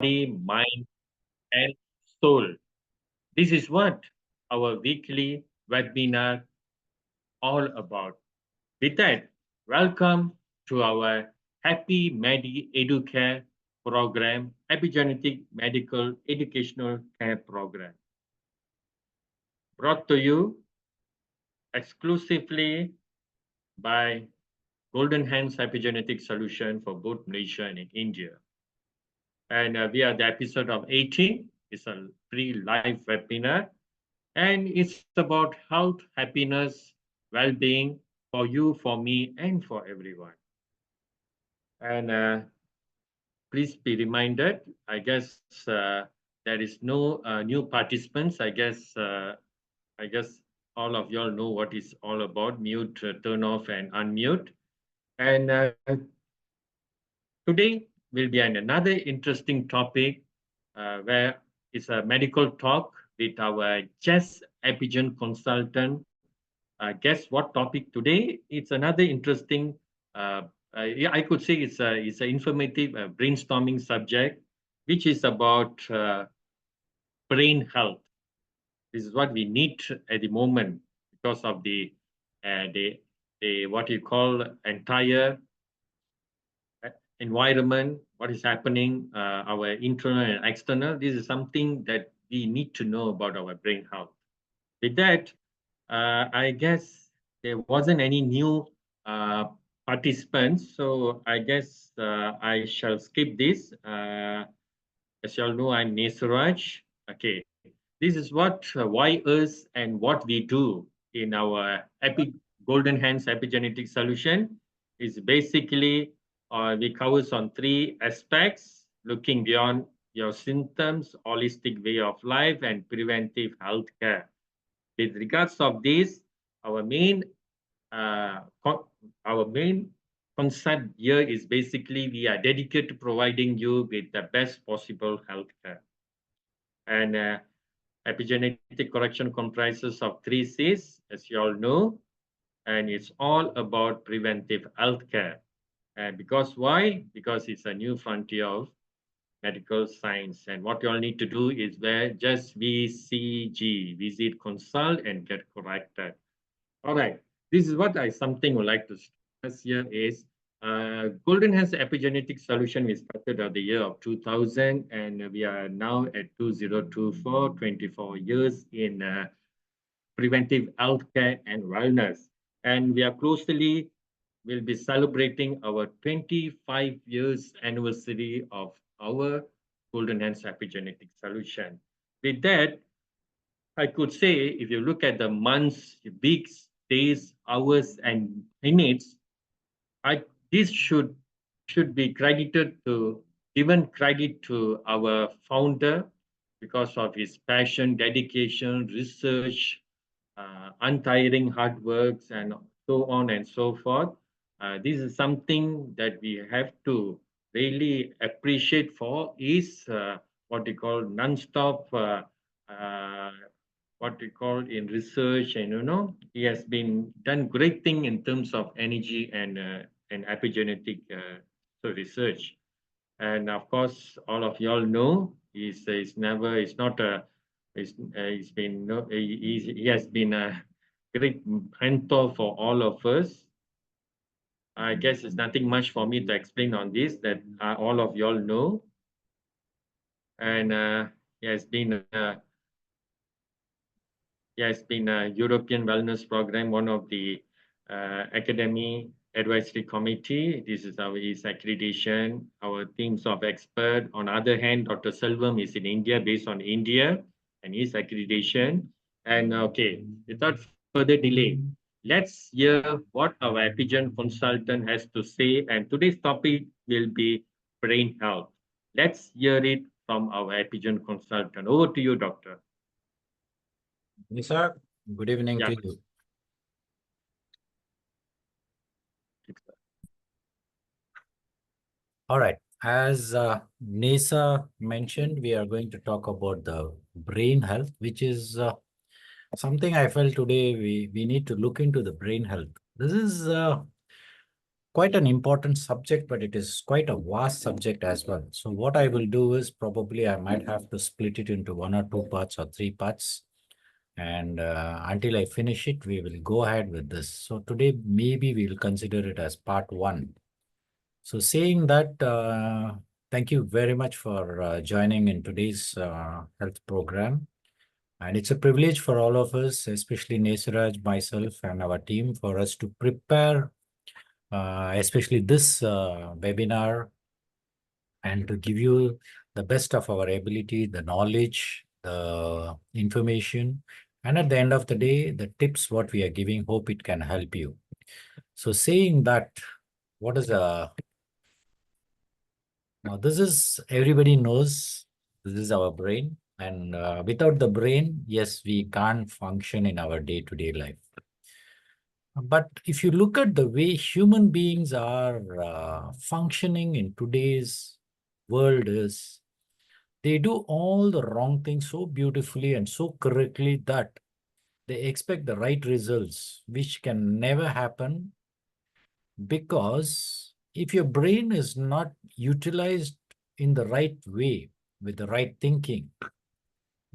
mind, and soul. This is what our weekly webinar all about. With that, welcome to our Happy Medi Educare program, Epigenetic Medical Educational Care program, brought to you exclusively by Golden Hands Epigenetic Solution for both Malaysia and in India. And we are the episode of 18. It's a free live webinar. And it's about health, happiness, well being for you, for me, and for everyone. And please be reminded, I guess there is no new participants. I guess all of y'all know what it's all about mute, turn off, and unmute. And today will be another interesting topic where it's a medical talk with our Chess Epigen consultant. Guess what topic today? It's another interesting. Yeah, I could say it's an informative brainstorming subject, which is about brain health. This is what we need at the moment because of uh, the the what you call entire environment, what is happening, our internal and external. This is something that we need to know about our brain health. With that, I guess there wasn't any new uh, participants, so I guess I shall skip this. As you all know, I'm Nesaraj. Okay, this is what, why us, and what we do in our Golden Hands Epigenetic Solution is basically we covers on three aspects: looking beyond your symptoms, holistic way of life, and preventive health care. With regards of this, our main uh, our main concept here is basically we are dedicated to providing you with the best possible healthcare. And epigenetic correction comprises of three C's, as you all know, and it's all about preventive healthcare. And because why? Because it's a new frontier of medical science. And what you all need to do is where just VCG, visit, consult, and get corrected. All right. This is what I something would like to stress here is Golden has epigenetic solution. We started at the year of 2000 and we are now at 2024, 24 years in preventive healthcare and wellness. And we are closely will be celebrating our 25 years anniversary of our Golden Hands epigenetic solution. With that, I could say if you look at the months, weeks, days, hours, and minutes, I this should be credited to given credit to our founder because of his passion, dedication, research, untiring hard works, and so on and so forth. This is something that we have to really appreciate for is what we call non-stop uh, what we call in research, and he has been done great thing in terms of energy and epigenetic so research. And of course all of y'all know he's never it's not a he's been no he has been a great mentor for all of us. I guess it's nothing much for me to explain on this that all of y'all know. And he has been a European Wellness Program, one of the Academy Advisory Committee. This is our his accreditation, our teams of expert. On other hand, Dr. Selvam is in India, based on India, and his accreditation. And okay, without further delay, let's hear what our Epigen consultant has to say. And today's topic will be brain health. Let's hear it from our Epigen consultant. Over to you, doctor. Yes, sir. Good evening Yeah. to you. All right. As Nisa mentioned, we are going to talk about the brain health, which is something I felt today we need to look into the brain health. This is quite an important subject, but it is quite a vast subject as well. So what I will do is probably I might have to split it into 1 or 2 parts or 3 parts. And until I finish it, we will go ahead with this. So today, maybe we will consider it as part 1. So saying that, thank you very much for joining in today's health program. And it's a privilege for all of us, especially Nesraj, myself, and our team, for us to prepare, especially this webinar, and to give you the best of our ability, the knowledge, the information, and at the end of the day, the tips what we are giving, hope it can help you. So saying that, what is the... Now this is, everybody knows, this is our brain. And without the brain, yes, we can't function in our day-to-day life. But if you look at the way human beings are functioning in today's world is, they do all the wrong things so beautifully and so correctly that they expect the right results, which can never happen, because if your brain is not utilized in the right way, with the right thinking,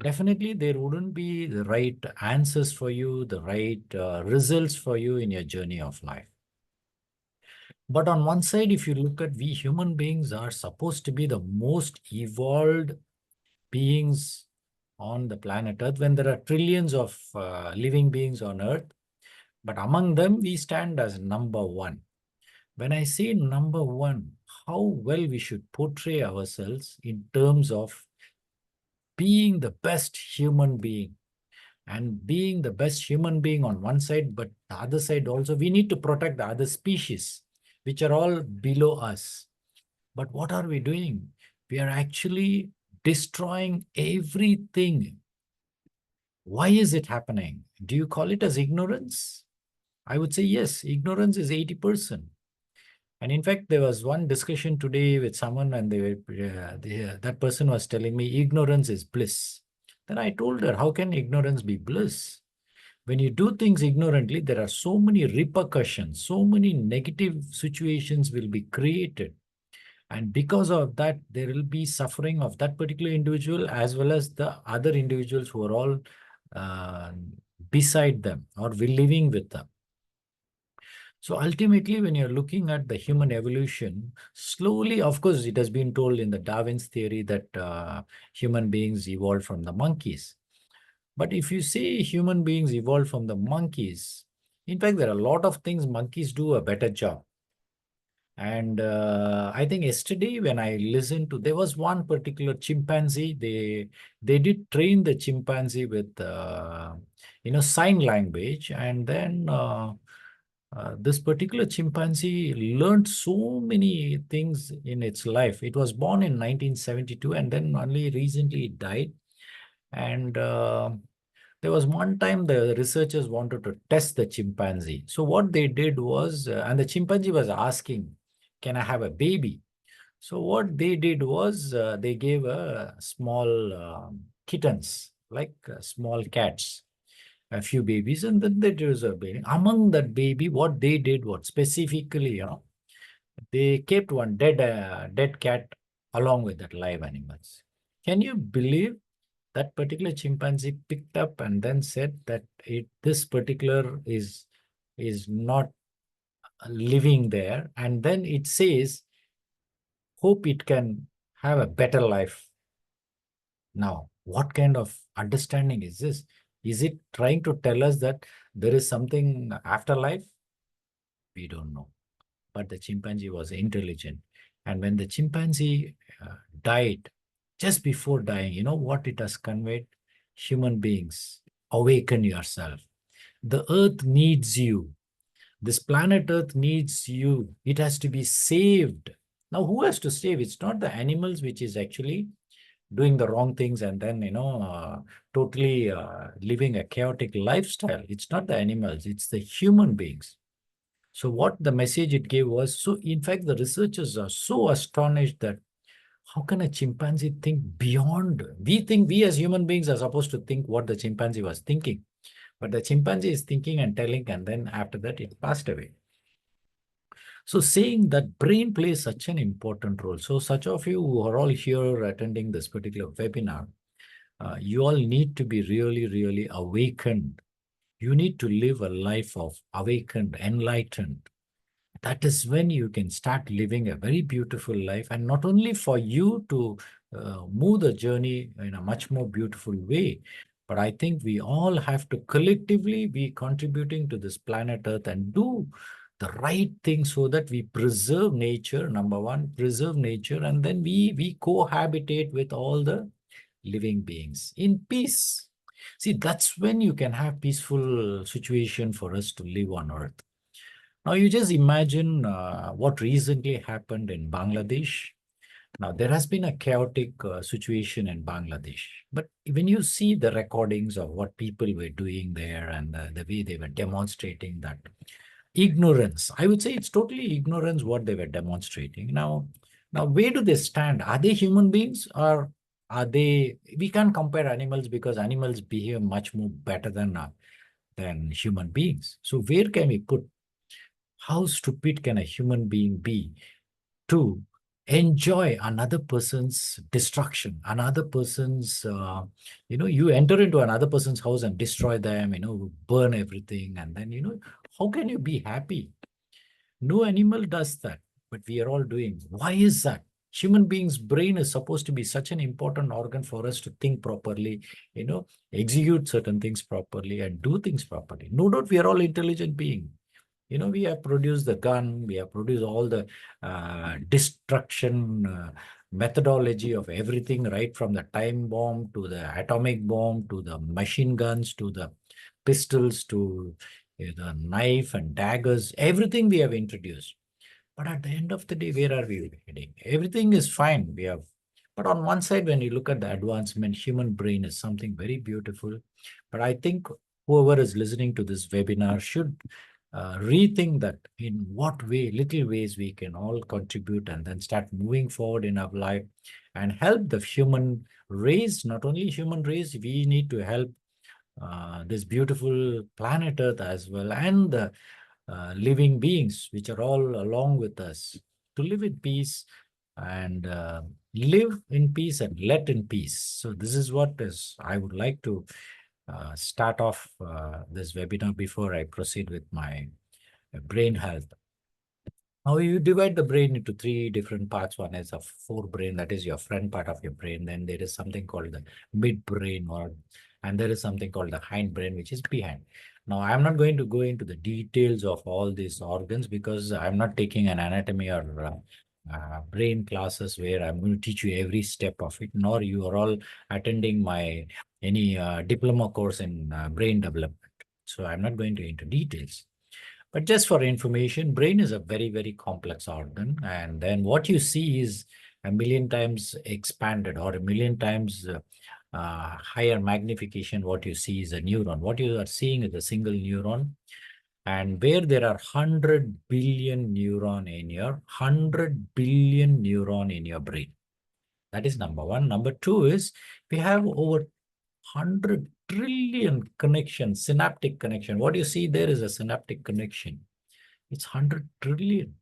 definitely there wouldn't be the right answers for you, the right results for you in your journey of life. But on one side, if you look at, we human beings are supposed to be the most evolved beings on the planet Earth, when there are trillions of living beings on Earth. But among them, we stand as number 1. When I say number 1, how well we should portray ourselves in terms of being the best human being. And being the best human being on one side, but the other side also, we need to protect the other species, which are all below us. But what are we doing? We are actually destroying everything. Why is it happening? Do you call it as ignorance? I would say yes, ignorance is 80%. And in fact, there was one discussion today with someone, and that person was telling me ignorance is bliss. Then I told her, how can ignorance be bliss? When you do things ignorantly, there are so many repercussions, so many negative situations will be created. And because of that, there will be suffering of that particular individual as well as the other individuals who are all uh, beside them or living with them. So ultimately, when you're looking at the human evolution, slowly, of course, it has been told in the Darwin's theory that human beings evolved from the monkeys. But if you say human beings evolved from the monkeys, in fact, there are a lot of things monkeys do a better job. And I think yesterday when I listened to, there was one particular chimpanzee, they did train the chimpanzee with, sign language. And then this particular chimpanzee learned so many things in its life. It was born in 1972, and then only recently it died. And there was one time the researchers wanted to test the chimpanzee. So what they did was, and the chimpanzee was asking, can I have a baby? So what they did was, they gave a small kittens, like small cats, a few babies, and then they chose a baby. Among that baby, what they did was specifically, they kept one dead cat along with that live animals. Can you believe that particular chimpanzee picked up and then said that this particular is not living there, and then it says, hope it can have a better life. Now, what kind of understanding is this? Is it trying to tell us that there is something after life? We don't know. But the chimpanzee was intelligent. And when the chimpanzee died, just before dying, you know what it has conveyed? Human beings, awaken yourself. The earth needs you. This planet Earth needs you. It has to be saved. Now, who has to save? It's not the animals which is actually doing the wrong things and then, totally living a chaotic lifestyle. It's not the animals, it's the human beings. So what the message it gave was, so in fact, the researchers are so astonished that how can a chimpanzee think beyond? We think we as human beings are supposed to think what the chimpanzee was thinking. But the chimpanzee is thinking and telling, and then after that, it passed away. So saying that brain plays such an important role. So such of you who are all here attending this particular webinar, you all need to be really, really awakened. You need to live a life of awakened, enlightened. That is when you can start living a very beautiful life, and not only for you to move the journey in a much more beautiful way, but I think we all have to collectively be contributing to this planet Earth and do the right thing so that we preserve nature, number one, preserve nature, and then we cohabitate with all the living beings in peace. See, that's when you can have peaceful situation for us to live on Earth. Now, you just imagine what recently happened in Bangladesh. Now, there has been a chaotic situation in Bangladesh. But when you see the recordings of what people were doing there and the way they were demonstrating that ignorance, I would say it's totally ignorance what they were demonstrating. Now, where do they stand? Are they human beings, or are they? We can't compare animals because animals behave much more better than human beings. So where can we put? How stupid can a human being be to enjoy another person's destruction, another person's, you enter into another person's house and destroy them, burn everything. And then, how can you be happy? No animal does that, but we are all doing. Why is that? Human beings' brain is supposed to be such an important organ for us to think properly, execute certain things properly and do things properly. No doubt we are all intelligent beings. We have produced the gun, we have produced all the destruction methodology of everything, right from the time bomb to the atomic bomb to the machine guns to the pistols to the knife and daggers, everything we have introduced. But at the end of the day, where are we heading? Everything is fine. But on one side, when you look at the advancement, human brain is something very beautiful. But I think whoever is listening to this webinar should rethink that in what way, little ways we can all contribute and then start moving forward in our life and help the human race, not only human race, we need to help this beautiful planet Earth as well, and the living beings which are all along with us to live in peace and live in peace and let in peace. So this is what is I would like to start off this webinar before I proceed with my brain health. Now you divide the brain into three different parts. One is a forebrain, that is your front part of your brain. Then there is something called the midbrain, and there is something called the hindbrain, which is behind. Now I'm not going to go into the details of all these organs because I'm not taking an anatomy or brain classes where I'm going to teach you every step of it, nor you are all attending any diploma course in brain development. So I'm not going to into details. But just for information, brain is a very, very complex organ. And then what you see is a million times expanded or a million times higher magnification. What you see is a neuron. What you are seeing is a single neuron. And where there are 100 billion neuron in your 100 billion neuron in your brain. That is number one. Number two is we have over 100 trillion connections, synaptic connection. What you see there is a synaptic connection. It's 100 trillion.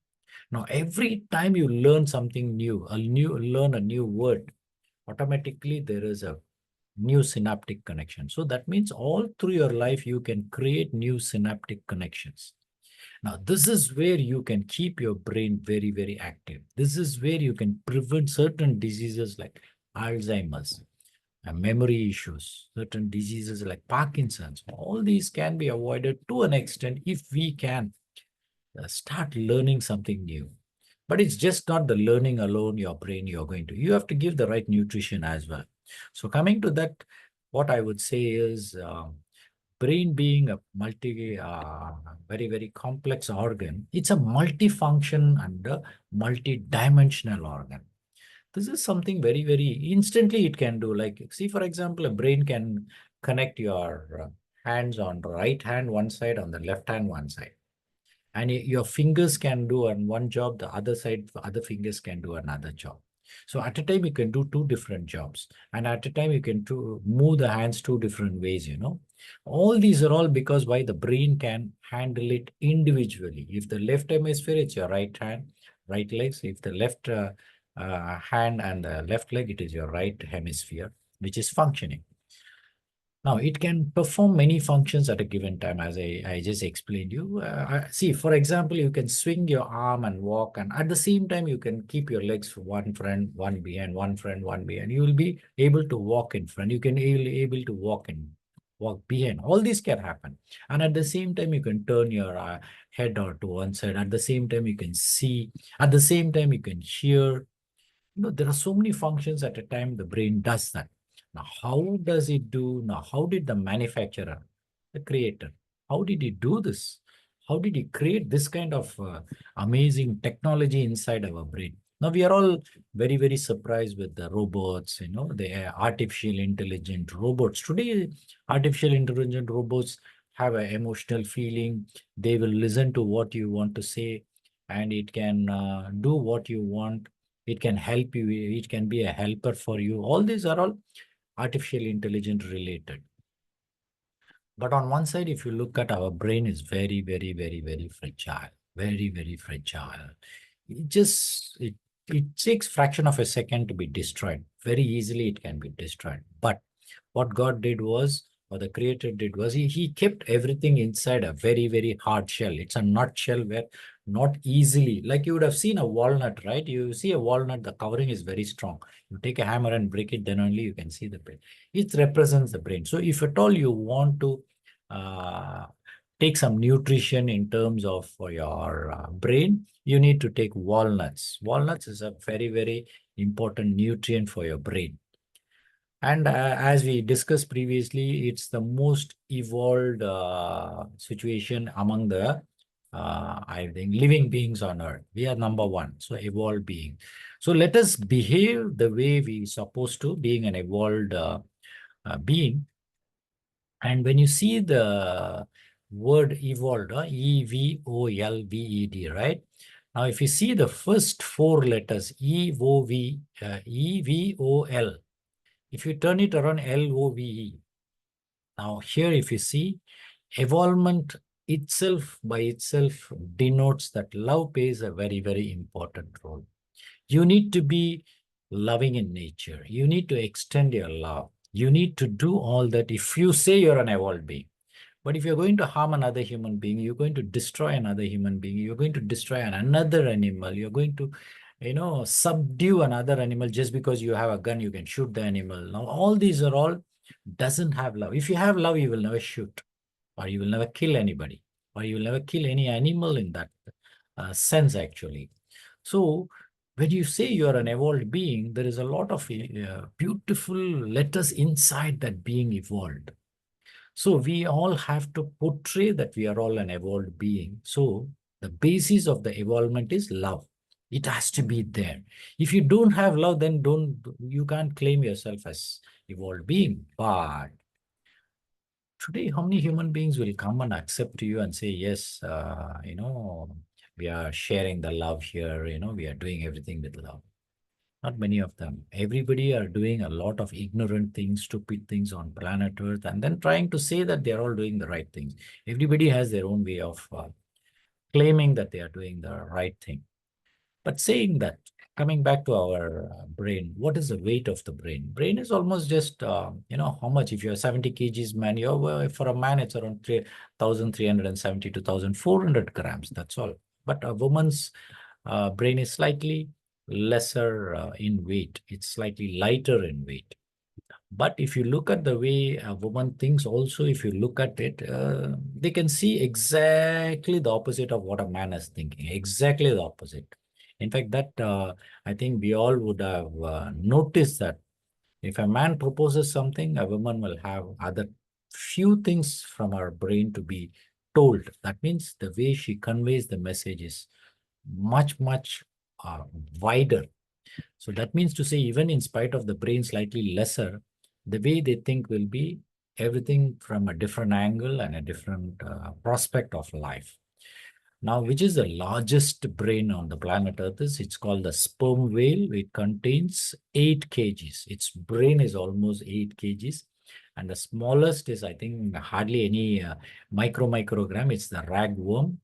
Now, every time you learn something new, learn a new word, automatically there is a new synaptic connection. So that means all through your life, you can create new synaptic connections. Now, this is where you can keep your brain very, very active. This is where you can prevent certain diseases like Alzheimer's, memory issues, certain diseases like Parkinson's. All these can be avoided to an extent if we can start learning something new. But it's just not the learning alone, your brain you have to give the right nutrition as well. So coming to that, what I would say is brain being a very, very complex organ, it's a multifunction and a multi-dimensional organ. This is something very, very instantly it can do. Like, see, for example, a brain can connect your hands on the right hand one side, on the left hand one side. And your fingers can do on one job, the other side, other fingers can do another job. So at a time, you can do two different jobs. And at a time, you can move the hands two different ways, you know. All these are all because why the brain can handle it individually. If the left hemisphere, it's your right hand, right legs. If the left hand and the left leg, it is your right hemisphere, which is functioning. Now, it can perform many functions at a given time, as I just explained you. See, for example, you can swing your arm and walk, and at the same time, you can keep your legs one front, one behind, one front, one behind. You will be able to walk in front. You can able to walk behind. All this can happen. And at the same time, you can turn your head or to one side. At the same time, you can see. At the same time, you can hear. There are so many functions at a time the brain does that. Now, how does it do? Now, how did the manufacturer, the creator, how did he do this? How did he create this kind of amazing technology inside our brain? Now, we are all very, very surprised with the robots, the artificial intelligent robots. Today, artificial intelligent robots have an emotional feeling. They will listen to what you want to say, and it can do what you want. It can help you. It can be a helper for you. All these are all artificial intelligence related. But on one side, if you look at our brain is very, very, very, very fragile. Very, very fragile. It takes fraction of a second to be destroyed. Very easily it can be destroyed. But what God did was, or the creator did was, he kept everything inside a very, very hard shell. It's a nut shell where not easily, like you would have seen a walnut, right? You see a walnut, the covering is very strong. You take a hammer and break it, then only you can see the brain. It represents the brain. So if at all you want to take some nutrition in terms of your brain, you need to take walnuts. Walnuts is a very, very important nutrient for your brain. And as we discussed previously, it's the most evolved situation among the, I think, living beings on Earth. We are number one, so evolved being. So let us behave the way we supposed to, being an evolved being. And when you see the word evolved, E-V-O-L-V-E-D, right? Now, if you see the first four letters, E-V-O-L, if you turn it around, L-O-V-E. Now, here, if you see, evolvement itself by itself denotes that love plays a very, very important role. You need to be loving in nature. You need to extend your love. You need to do all that if you say you're an evolved being. But if you're going to harm another human being, you're going to destroy another human being, you're going to destroy another animal, you're going to, subdue another animal just because you have a gun, you can shoot the animal. Now, all these are all doesn't have love. If you have love, you will never shoot, or you will never kill anybody, or you will never kill any animal in that sense, actually. So when you say you're an evolved being, there is a lot of beautiful letters inside that being evolved. So we all have to portray that we are all an evolved being. So the basis of the evolvement is love. It has to be there. If you don't have love, then you can't claim yourself as evolved being. But today, how many human beings will come and accept you and say, yes, we are sharing the love here, we are doing everything with love. Not many of them. Everybody are doing a lot of ignorant things, stupid things on planet Earth, and then trying to say that they're all doing the right things. Everybody has their own way of claiming that they are doing the right thing. But saying that, coming back to our brain, what is the weight of the brain? Brain is almost just, how much? If you're 70 kgs man, for a man, it's around 3,370 to 1,400 grams. That's all. But a woman's brain is slightly lesser in weight. It's slightly lighter in weight. But if you look at the way a woman thinks also, if you look at it, they can see exactly the opposite of what a man is thinking, exactly the opposite. In fact, that I think we all would have noticed that if a man proposes something, a woman will have other few things from her brain to be told. That means the way she conveys the message is much, much wider. So that means to say, even in spite of the brain slightly lesser, the way they think will be everything from a different angle and a different prospect of life. Now, which is the largest brain on the planet Earth? It's called the sperm whale. It contains 8 kgs. Its brain is almost 8 kgs. And the smallest is, I think, hardly any microgram. It's the ragworm.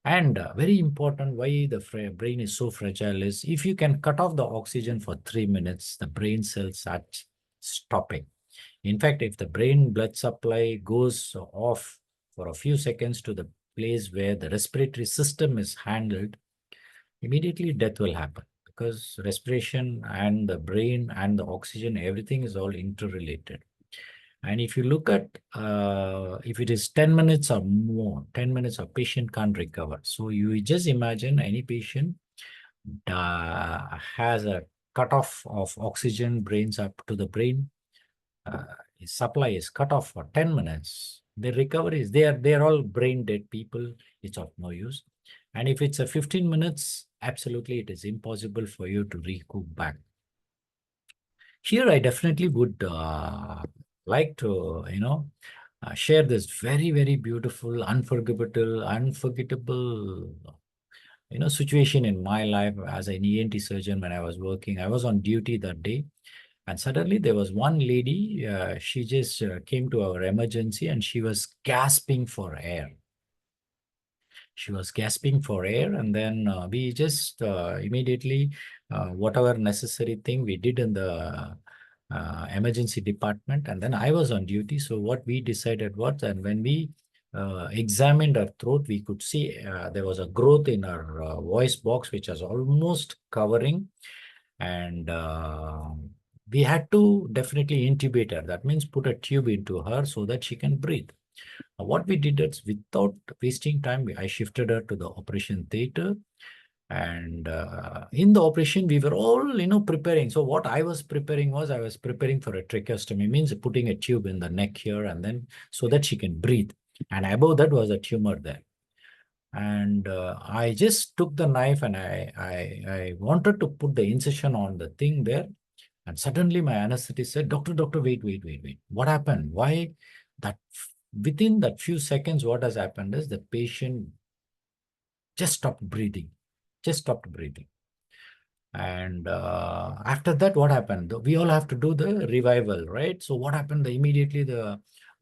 And very important, why the brain is so fragile is if you can cut off the oxygen for 3 minutes, the brain cells start stopping. In fact, if the brain blood supply goes off for a few seconds to the place where the respiratory system is handled, immediately death will happen because respiration and the brain and the oxygen, everything is all interrelated. And if you look at, if it is 10 minutes or more, 10 minutes, a patient can't recover. So you just imagine any patient has a cutoff of oxygen brains up to the brain. His supply is cut off for 10 minutes. The recovery is they're all brain dead people. It's of no use. And if it's a 15 minutes, absolutely it is impossible for you to recoup back. Here, I definitely would like to, share this very, very beautiful, unforgettable, situation in my life as an ENT surgeon when I was working. I was on duty that day, and suddenly there was one lady. She just came to our emergency, and she was gasping for air. She was gasping for air, and then we just immediately, whatever necessary thing we did in the emergency department, and then I was on duty. So what we decided was, and when we examined her throat, we could see there was a growth in her voice box, which was almost covering, and we had to definitely intubate her. That means put a tube into her so that she can breathe. What we did is, without wasting time, I shifted her to the operation theater. And in the operation, we were all, preparing. So what I was preparing was, I was preparing for a tracheostomy, means putting a tube in the neck here, and then so that she can breathe. And above that was a tumor there. And I just took the knife and I wanted to put the incision on the thing there. And suddenly my anesthetist said, doctor, wait. What happened? Why? That within that few seconds, what has happened is the patient just stopped breathing. And after that, what happened? We all have to do the revival, right? So what happened? Immediately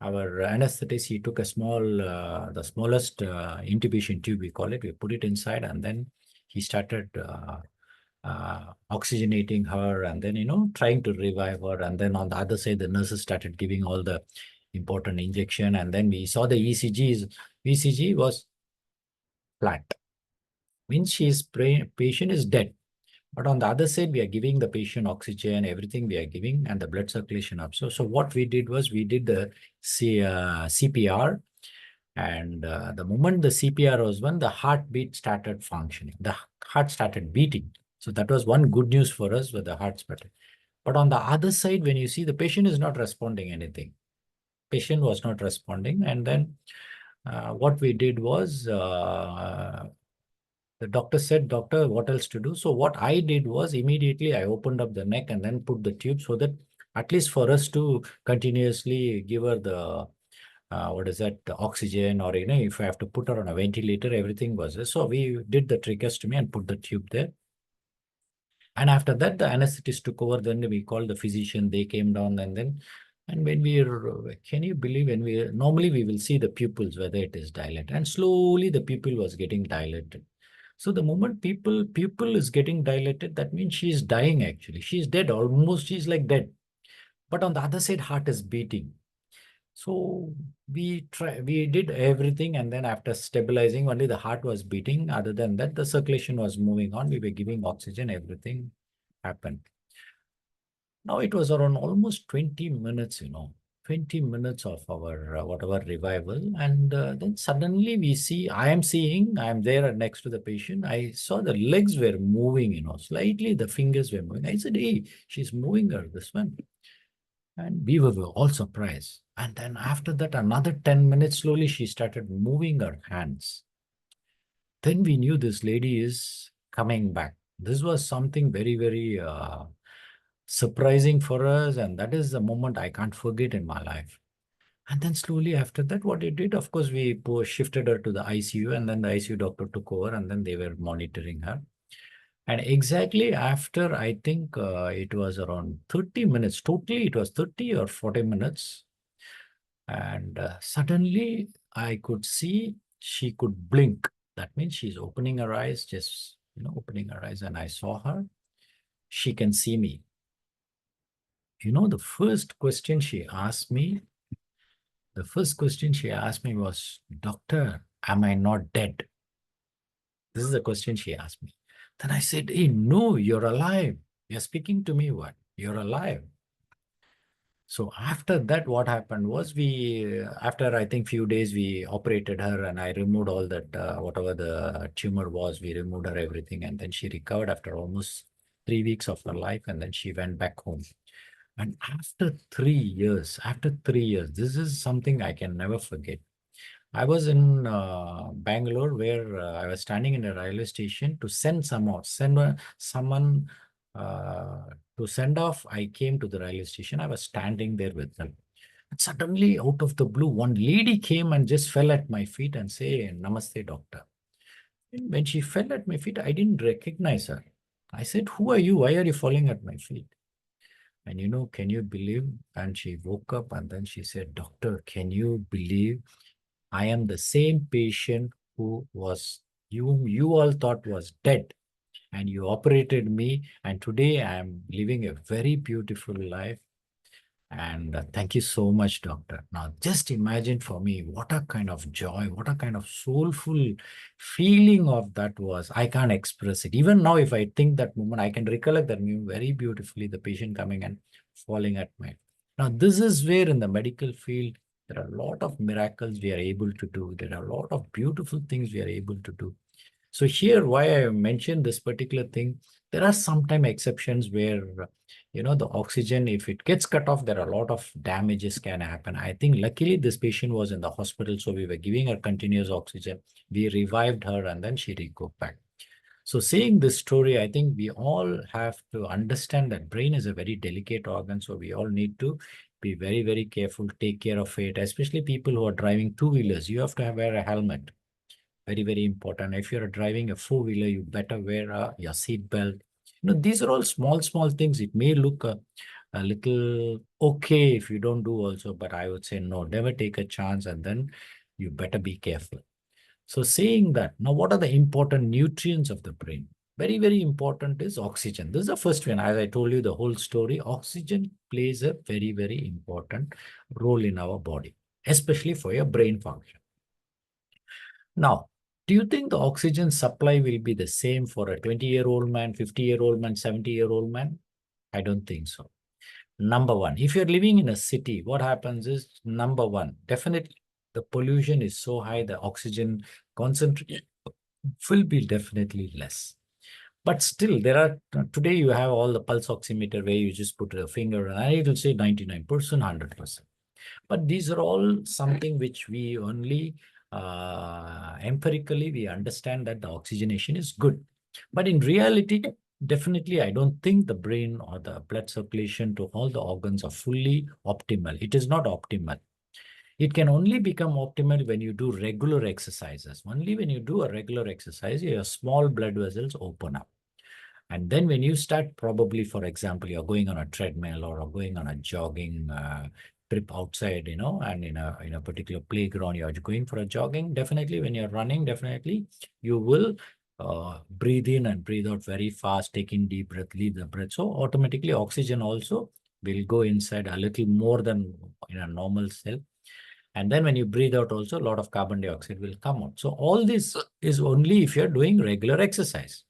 our anesthetist, he took a the smallest intubation tube, we call it. We put it inside, and then he started oxygenating her, and then, trying to revive her. And then on the other side, the nurses started giving all the important injection. And then we saw the ECG was flat. Means patient is dead. But on the other side, we are giving the patient oxygen, everything we are giving, and the blood circulation up. So what we did was, we did the CPR. And the moment the CPR was done, the heartbeat started functioning. The heart started beating. So that was one good news for us with the heart started. But on the other side, when you see the patient is not responding anything. Patient was not responding. And then what we did was, the doctor said, doctor, what else to do? So what I did was, immediately I opened up the neck and then put the tube, so that at least for us to continuously give her the, the oxygen, or, if I have to put her on a ventilator, everything was there. So we did the tracheostomy and put the tube there. And after that, the anesthetist took over. Then we called the physician, they came down, and then, and when can you believe, normally we will see the pupils, whether it is dilated, and slowly the pupil was getting dilated. So the moment pupil is getting dilated, that means she is dying actually. She is dead almost, she's like dead. But on the other side, heart is beating. So we did everything, and then after stabilizing, only the heart was beating. Other than that, the circulation was moving on. We were giving oxygen, everything happened. Now it was around almost 20 minutes, 20 minutes of our whatever revival. And then suddenly I am there next to the patient. I saw the legs were moving, slightly the fingers were moving. I said, hey, she's moving her, this one. And we were all surprised. And then after that, another 10 minutes, slowly she started moving her hands. Then we knew this lady is coming back. This was something very, very surprising for us. And that is the moment I can't forget in my life. And then slowly after that, what it did, of course, we shifted her to the ICU, and then the ICU doctor took over, and then they were monitoring her. And exactly after, I think it was around 30 minutes, totally it was 30 or 40 minutes. And suddenly I could see she could blink. That means she's opening her eyes, just, opening her eyes, and I saw her. She can see me. The first question she asked me, was, "Doctor, am I not dead?" This is the question she asked me. Then I said, "Hey, no, you're alive. You're speaking to me, what? You're alive." So after that, what happened was after I think few days, we operated her and I removed all that, whatever the tumor was, we removed her everything. And then she recovered after almost 3 weeks of her life. And then she went back home. And after 3 years, this is something I can never forget. I was in Bangalore, where I was standing in a railway station to someone to send off. I came to the railway station. I was standing there with them. And suddenly, out of the blue, one lady came and just fell at my feet and say, "Namaste, doctor." And when she fell at my feet, I didn't recognize her. I said, "Who are you? Why are you falling at my feet?" And can you believe? And she woke up and then she said, "Doctor, can you believe I am the same patient whom you all thought was dead, and you operated me, and today I am living a very beautiful life. And thank you so much, doctor." Now, just imagine for me what a kind of joy, what a kind of soulful feeling of that was. I can't express it. Even now, if I think that moment, I can recollect that moment very beautifully, the patient coming and falling at my. Now, this is where in the medical field, there are a lot of miracles we are able to do. There are a lot of beautiful things we are able to do. So here, why I mentioned this particular thing, there are sometimes exceptions where, the oxygen, if it gets cut off, there are a lot of damages can happen. I think luckily this patient was in the hospital, so we were giving her continuous oxygen. We revived her and then she recovered back. So saying this story, I think we all have to understand that brain is a very delicate organ. So we all need to be very, very careful, take care of it, especially people who are driving two-wheelers. You have to wear a helmet. Very, very important. If you're driving a four-wheeler, you better wear your seat belt. These are all small, small things. It may look a little okay if you don't do also, but I would say no, never take a chance, and then you better be careful. So saying that, now what are the important nutrients of the brain? Very, very important is oxygen. This is the first one. As I told you the whole story, oxygen plays a very, very important role in our body, especially for your brain function. Now, do you think the oxygen supply will be the same for a 20-year-old man, 50-year-old man, 70-year-old man? I don't think so. Number one, if you're living in a city, what happens is, number one, definitely the pollution is so high, the oxygen concentration will be definitely less. But still, today you have all the pulse oximeter where you just put a finger and it will say 99%, 100%. But these are all something which we only empirically we understand that the oxygenation is good. But in reality, definitely, I don't think the brain or the blood circulation to all the organs are fully optimal. It is not optimal. It can only become optimal when you do regular exercises. Only when you do a regular exercise, your small blood vessels open up. And then when you start, probably, for example, you're going on a treadmill or going on a jogging trip outside, and in a particular playground, you're going for a jogging. Definitely, when you're running, definitely you will breathe in and breathe out very fast, take in deep breath, leave the breath. So automatically oxygen also will go inside a little more than in a normal cell. And then when you breathe out also, a lot of carbon dioxide will come out. So all this is only if you're doing regular exercise.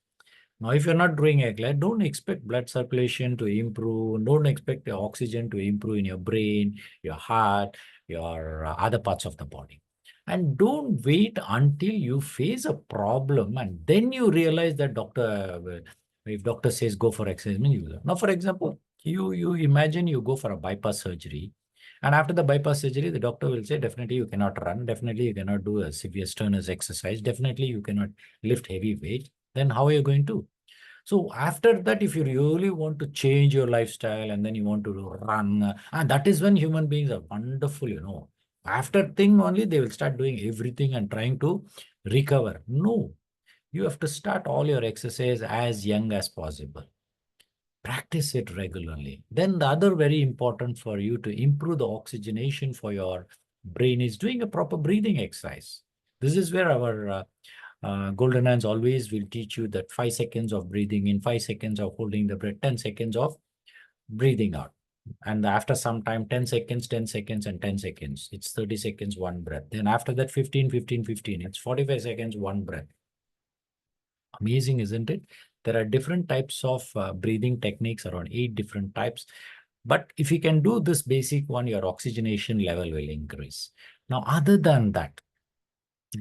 Now, if you're not doing regular, don't expect blood circulation to improve. Don't expect the oxygen to improve in your brain, your heart, your other parts of the body. And don't wait until you face a problem and then you realize that if doctor says go for exercise, you will. Now, for example, you imagine you go for a bypass surgery. And after the bypass surgery, the doctor will say, definitely you cannot run. Definitely you cannot do a severe strenuous exercise. Definitely you cannot lift heavy weight. Then how are you going to? So after that, if you really want to change your lifestyle and then you want to run, and that is when human beings are wonderful, After thing only, they will start doing everything and trying to recover. No, you have to start all your exercise as young as possible. Practice it regularly. Then the other very important for you to improve the oxygenation for your brain is doing a proper breathing exercise. This is where our golden hands always will teach you that 5 seconds of breathing in, 5 seconds of holding the breath, 10 seconds of breathing out. And after some time, 10 seconds, 10 seconds, and 10 seconds. It's 30 seconds, one breath. Then after that, 15, 15, 15. It's 45 seconds, one breath. Amazing, isn't it? There are different types of breathing techniques, around 8 different types. But if you can do this basic one, your oxygenation level will increase. Now, other than that,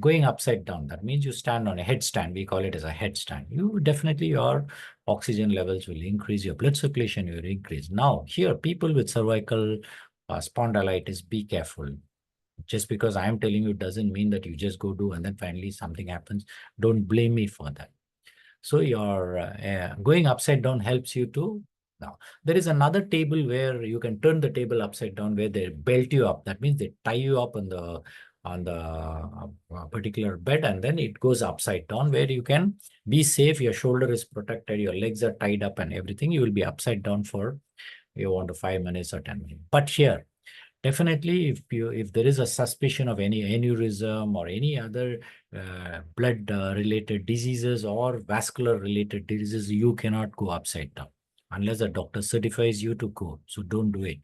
going upside down, that means you stand on a headstand. We call it as a headstand. You definitely, your oxygen levels will increase, your blood circulation will increase. Now, here, people with cervical spondylitis, be careful. Just because I am telling you doesn't mean that you just go do and then finally something happens. Don't blame me for that. So your going upside down helps you to. Now, there is another table where you can turn the table upside down where they belt you up. That means they tie you up on the particular bed, and then it goes upside down where you can be safe. Your shoulder is protected, your legs are tied up and everything. You will be upside down for you want to 5 minutes or 10 minutes. But here, definitely, if there is a suspicion of any aneurysm or any other blood related diseases or vascular related diseases, you cannot go upside down unless the doctor certifies you to go. So don't do it.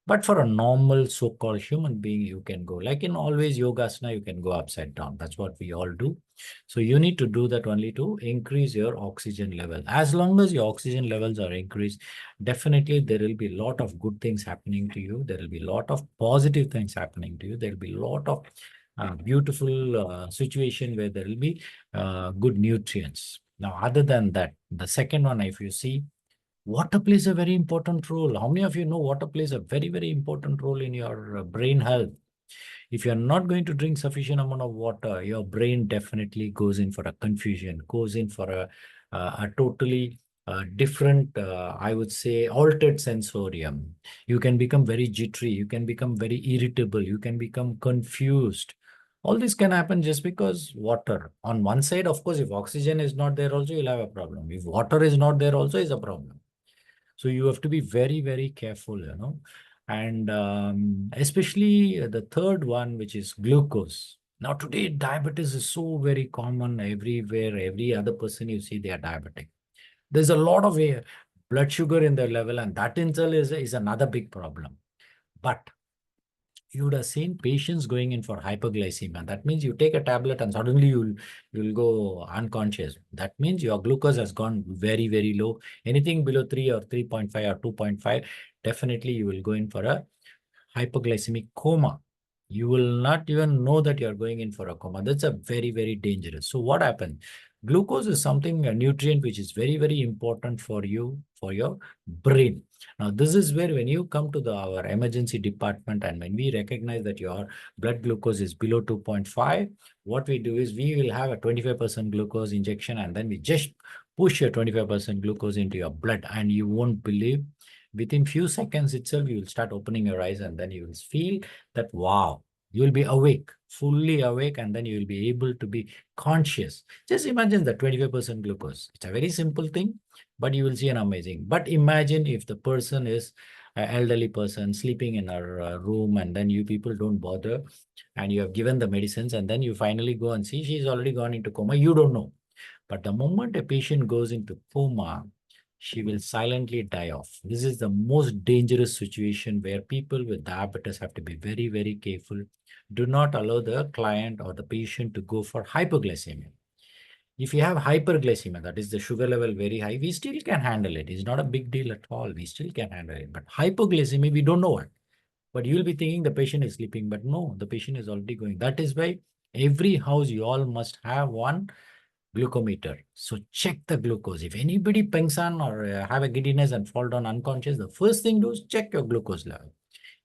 But for a normal so-called human being, you can go. Like in always yogasana, you can go upside down. That's what we all do. So you need to do that only to increase your oxygen level. As long as your oxygen levels are increased, definitely there will be a lot of good things happening to you. There will be a lot of positive things happening to you. There will be a lot of beautiful situation where there will be good nutrients. Now, other than that, the second one, if you see, water plays a very important role. How many of you know water plays a very, very important role in your brain health? If you're not going to drink sufficient amount of water, your brain definitely goes in for a confusion, goes in for a totally different, I would say, altered sensorium. You can become very jittery. You can become very irritable. You can become confused. All this can happen just because water. On one side, of course, if oxygen is not there also, you'll have a problem. If water is not there also, is a problem. So you have to be very, very careful, and especially the third one, which is glucose. Now today, diabetes is so very common everywhere. Every other person you see, they are diabetic. There's a lot of blood sugar in their level, and that in itself is another big problem. But you would have seen patients going in for hypoglycemia. That means you take a tablet and suddenly you'll go unconscious. That means your glucose has gone very, very low. Anything below 3 or 3.5 or 2.5, definitely you will go in for a hypoglycemic coma. You will not even know that you're going in for a coma. That's a very, very dangerous. So what happens? Glucose is something, a nutrient, which is very, very important for you, for your brain. Now, this is where when you come to our emergency department and when we recognize that your blood glucose is below 2.5, what we do is we will have a 25% glucose injection, and then we just push your 25% glucose into your blood, and you won't believe, within few seconds itself, you will start opening your eyes, and then you will feel that, wow, you will be awake, fully awake, and then you will be able to be conscious. Just imagine the 25% glucose. It's a very simple thing, but you will see an amazing. But imagine if the person is an elderly person sleeping in a room, and then you people don't bother, and you have given the medicines, and then you finally go and see she's already gone into coma. You don't know. But the moment a patient goes into coma, she will silently die off. This is the most dangerous situation where people with diabetes have to be very, very careful. Do not allow the client or the patient to go for hypoglycemia. If you have hyperglycemia, that is the sugar level very high, we still can handle it. It's not a big deal at all. We still can handle it. But hypoglycemia, we don't know it. But you'll be thinking the patient is sleeping, but no, the patient is already going. That is why every house you all must have one glucometer. So check the glucose. If anybody pangs on or have a giddiness and fall down unconscious, the first thing do is check your glucose level.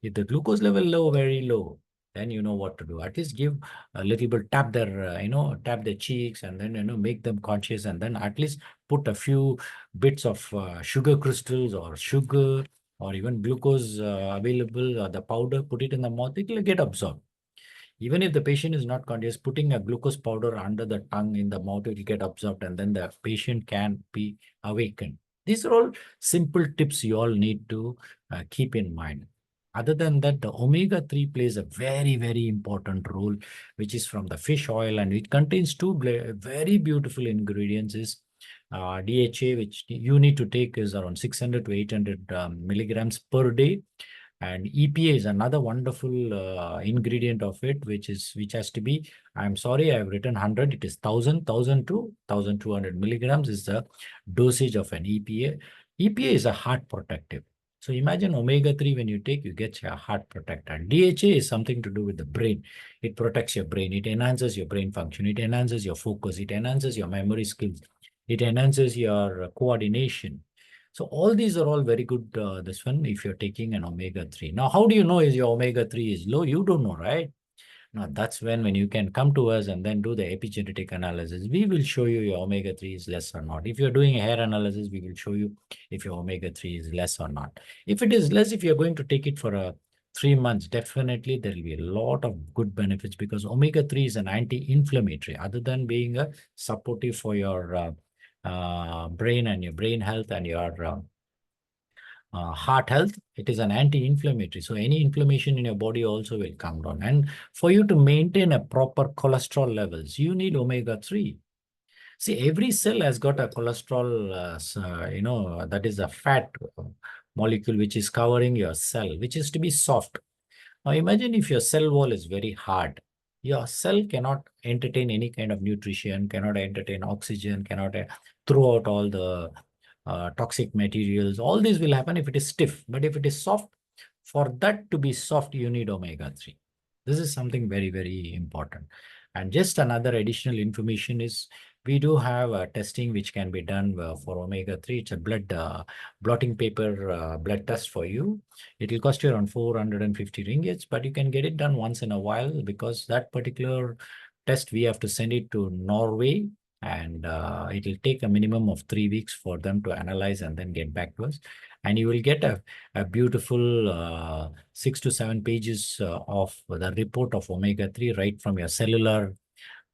If the glucose level low, very low, then you know what to do. At least give a little bit, tap their, tap their cheeks, and then, make them conscious, and then at least put a few bits of sugar crystals or sugar or even glucose available, the powder, put it in the mouth, it will get absorbed. Even if the patient is not conscious, putting a glucose powder under the tongue in the mouth, it will get absorbed and then the patient can be awakened. These are all simple tips you all need to keep in mind. Other than that, the omega-3 plays a very, very important role, which is from the fish oil, and it contains two very beautiful ingredients. Is DHA, which you need to take, is around 600 to 800 milligrams per day. And EPA is another wonderful ingredient of it, which has to be, I'm sorry, I've written 100, it is 1000 to 1200 milligrams is the dosage of an EPA. EPA is a heart protective. So imagine omega-3 when you take, you get your heart protector. DHA is something to do with the brain. It protects your brain. It enhances your brain function. It enhances your focus. It enhances your memory skills. It enhances your coordination. So all these are all very good, this one, if you're taking an omega-3. Now, how do you know is your omega-3 is low? You don't know, right? Now, that's when you can come to us and then do the epigenetic analysis. We will show you your omega-3 is less or not. If you're doing a hair analysis, we will show you if your omega-3 is less or not. If it is less, if you're going to take it for 3 months, definitely there will be a lot of good benefits, because omega-3 is an anti-inflammatory, other than being a supportive for your brain and your brain health and your heart health. It is an anti-inflammatory. So any inflammation in your body also will come down. And for you to maintain a proper cholesterol levels, you need omega-3. See, every cell has got a cholesterol, that is a fat molecule which is covering your cell, which is to be soft. Now imagine if your cell wall is very hard. Your cell cannot entertain any kind of nutrition, cannot entertain oxygen, cannot throw out all the toxic materials. All this will happen if it is stiff. But if it is soft, for that to be soft, you need omega-3. This is something very, very important. And just another additional information is, we do have testing which can be done for omega-3. It's a blood blotting paper blood test for you. It will cost you around 450 ringgits, but you can get it done once in a while, because that particular test, we have to send it to Norway, and it will take a minimum of 3 weeks for them to analyze and then get back to us. And you will get a beautiful 6 to 7 pages of the report of omega-3 right from your cellular,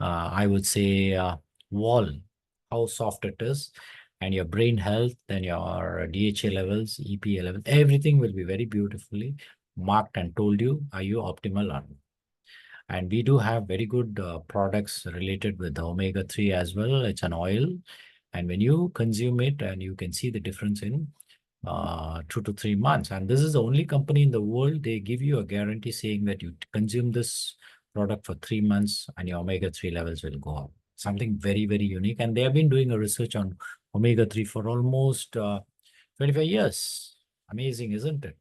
I would say, wall, how soft it is, and your brain health, then your DHA levels, EPA levels, everything will be very beautifully marked and told you, are you optimal or not. And we do have very good products related with the omega-3 as well. It's an oil. And when you consume it, and you can see the difference in 2 to 3 months. And this is the only company in the world, they give you a guarantee saying that you consume this product for 3 months and your omega-3 levels will go up. Something very, very unique. And they have been doing a research on omega-3 for almost 25 years. Amazing, isn't it?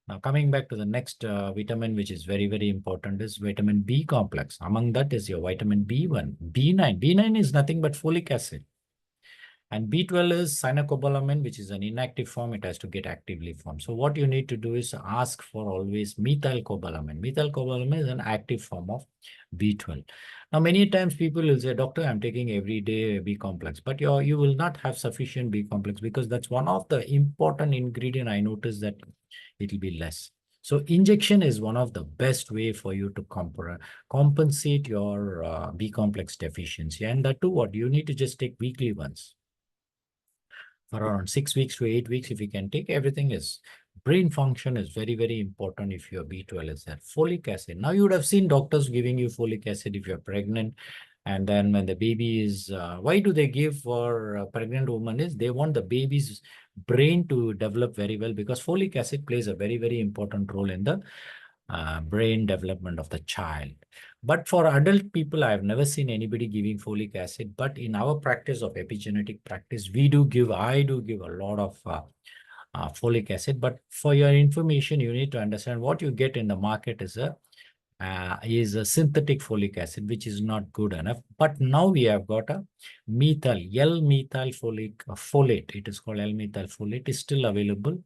Now, coming back to the next vitamin, which is very, very important, is vitamin B complex. Among that is your vitamin B1, B9. B9 is nothing but folic acid. And B12 is cyanocobalamin, which is an inactive form. It has to get actively formed. So what you need to do is ask for always methylcobalamin. Methylcobalamin is an active form of B12. Now, many times people will say, doctor, I'm taking every day B complex, but you will not have sufficient B complex, because that's one of the important ingredient. I noticed that it will be less. So injection is one of the best way for you to compensate your B complex deficiency. And that too, what you need to just take weekly once. For around 6 weeks to 8 weeks, if you can take, everything is, brain function is very, very important if your B12 is there. Folic acid. Now you would have seen doctors giving you folic acid if you're pregnant. And then when the baby is, why do they give for a pregnant woman is they want the baby's brain to develop very well, because folic acid plays a very, very important role in the brain development of the child. But for adult people, I have never seen anybody giving folic acid. But in our practice of epigenetic practice, I do give a lot of folic acid. But for your information, you need to understand what you get in the market is a synthetic folic acid, which is not good enough. But now we have got a L-methyl folate. It is called L-methyl folate. Is still available.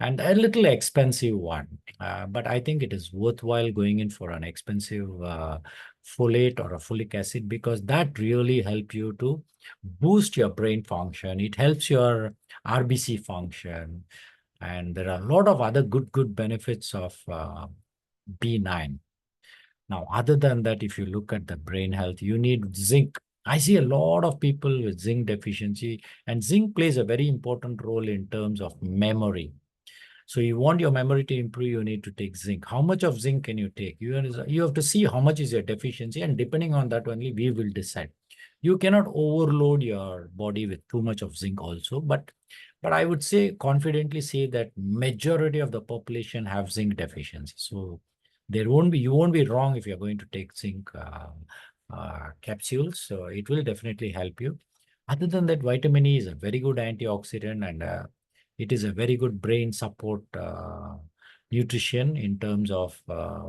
And a little expensive one, but I think it is worthwhile going in for an expensive folate or a folic acid, because that really help you to boost your brain function. It helps your RBC function. And there are a lot of other good benefits of B9. Now, other than that, if you look at the brain health, you need zinc. I see a lot of people with zinc deficiency, and zinc plays a very important role in terms of memory. So you want your memory to improve, you need to take zinc. How much of zinc can you take? You have to see how much is your deficiency, and depending on that only, we will decide. You cannot overload your body with too much of zinc also, but I would say confidently say that majority of the population have zinc deficiency. So you won't be wrong if you're going to take zinc capsules. So it will definitely help you. Other than that, vitamin E is a very good antioxidant, and it is a very good brain support nutrition in terms of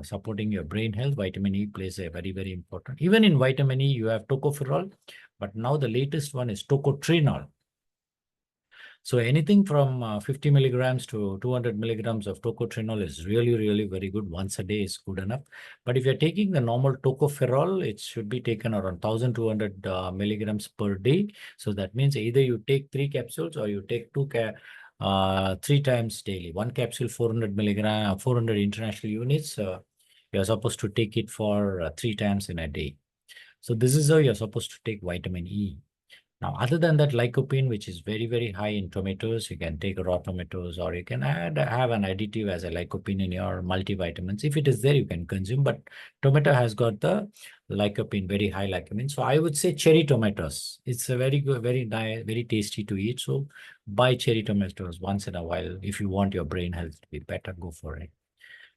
supporting your brain health. Vitamin E plays a very important. Even in vitamin E, you have tocopherol, but now the latest one is tocotrienol. So anything from 50 milligrams to 200 milligrams of tocotrienol is really very good. Once a day is good enough. But if you're taking the normal tocopherol, it should be taken around 1,200 milligrams per day. So that means either you take 3 capsules or you take 3 times daily. One capsule, 400 milligram, 400 international units. You're supposed to take it for 3 times in a day. So this is how you're supposed to take vitamin E. Now, other than that, lycopene, which is very high in tomatoes, you can take raw tomatoes, or you can have an additive as a lycopene in your multivitamins. If it is there, you can consume. But tomato has got the lycopene, very high lycopene. So I would say cherry tomatoes. It's a very good, very nice, very tasty to eat. So buy cherry tomatoes once in a while. If you want your brain health to be better, go for it.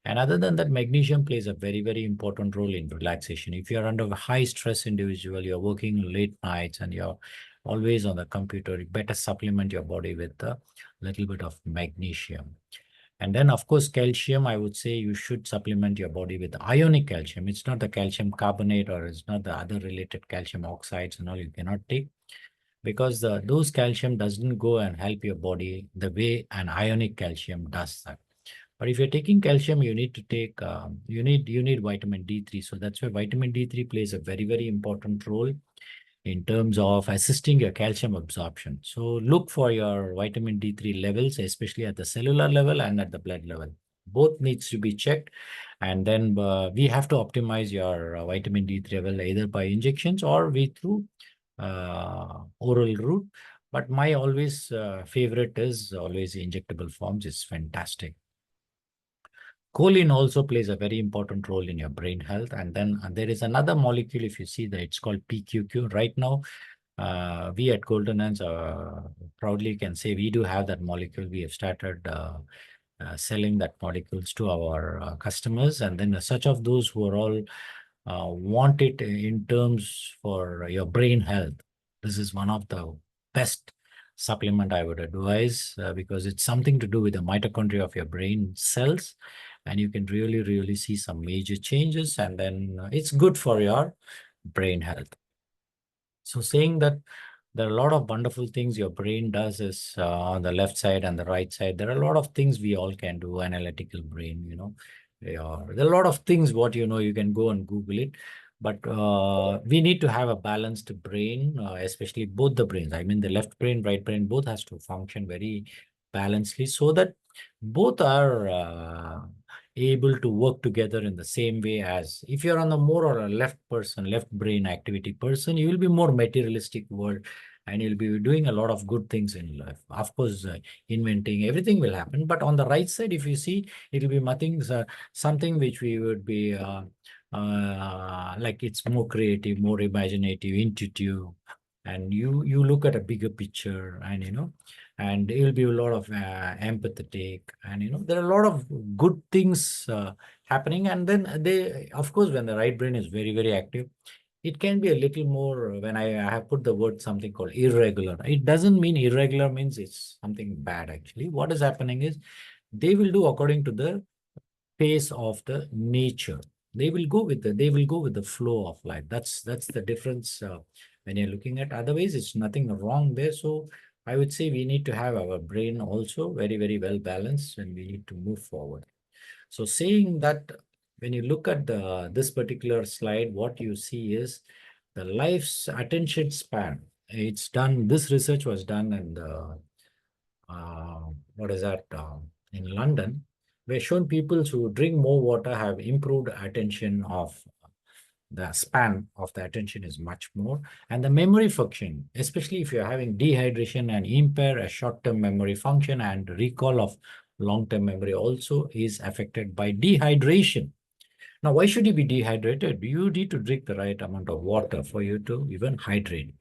And other than that, magnesium plays a very important role in relaxation. If you're under a high stress individual, you're working late nights and you're always on the computer, you better supplement your body with a little bit of magnesium. And then, of course, calcium, I would say you should supplement your body with ionic calcium. It's not the calcium carbonate, or it's not the other related calcium oxides and all you cannot take, because those calcium doesn't go and help your body the way an ionic calcium does that. But if you're taking calcium, you need to take you need vitamin D3. So that's why vitamin D3 plays a very important role in terms of assisting your calcium absorption. So look for your vitamin D3 levels, especially at the cellular level and at the blood level. Both needs to be checked. And then we have to optimize your vitamin D3 level either by injections or through oral route. But my always favorite is always injectable forms. It's fantastic. Choline also plays a very important role in your brain health. And then there is another molecule, if you see that, it's called PQQ. Right now, we at Golden Hands proudly can say we do have that molecule. We have started selling that molecules to our customers. And then such of those who are all want it in terms for your brain health. This is one of the best supplement I would advise because it's something to do with the mitochondria of your brain cells, and you can really see some major changes, and then it's good for your brain health. So saying that there are a lot of wonderful things your brain does is on the left side and the right side. There are a lot of things we all can do, analytical brain, there are a lot of things what you can go and Google it. But we need to have a balanced brain, especially both the brains. I mean, the left brain, right brain, both has to function very balancedly so that both are able to work together in the same way. As if you're on the more or a left brain activity person, you will be more materialistic world and you'll be doing a lot of good things in life. Of course, inventing, everything will happen. But on the right side, if you see, it'll be something which we would be like it's more creative, more imaginative, intuitive, and you look at a bigger picture, and it will be a lot of empathetic, and there are a lot of good things happening. And then of course, when the right brain is very active, it can be a little more, when I have put the word something called irregular. It doesn't mean irregular means it's something bad. Actually, what is happening is they will do according to the pace of the nature. They will go with the flow of life. That's the difference when you're looking at. Otherwise, it's nothing wrong there. So I would say we need to have our brain also very well balanced, and we need to move forward. So saying that, when you look at this particular slide, what you see is the life's attention span. This research was done in the what is that, in London, where shown people who drink more water have improved attention of the span of the attention is much more. And the memory function, especially if you're having dehydration and impair a short-term memory function, and recall of long-term memory also is affected by dehydration. Now, why should you be dehydrated? You need to drink the right amount of water for you to even hydrate.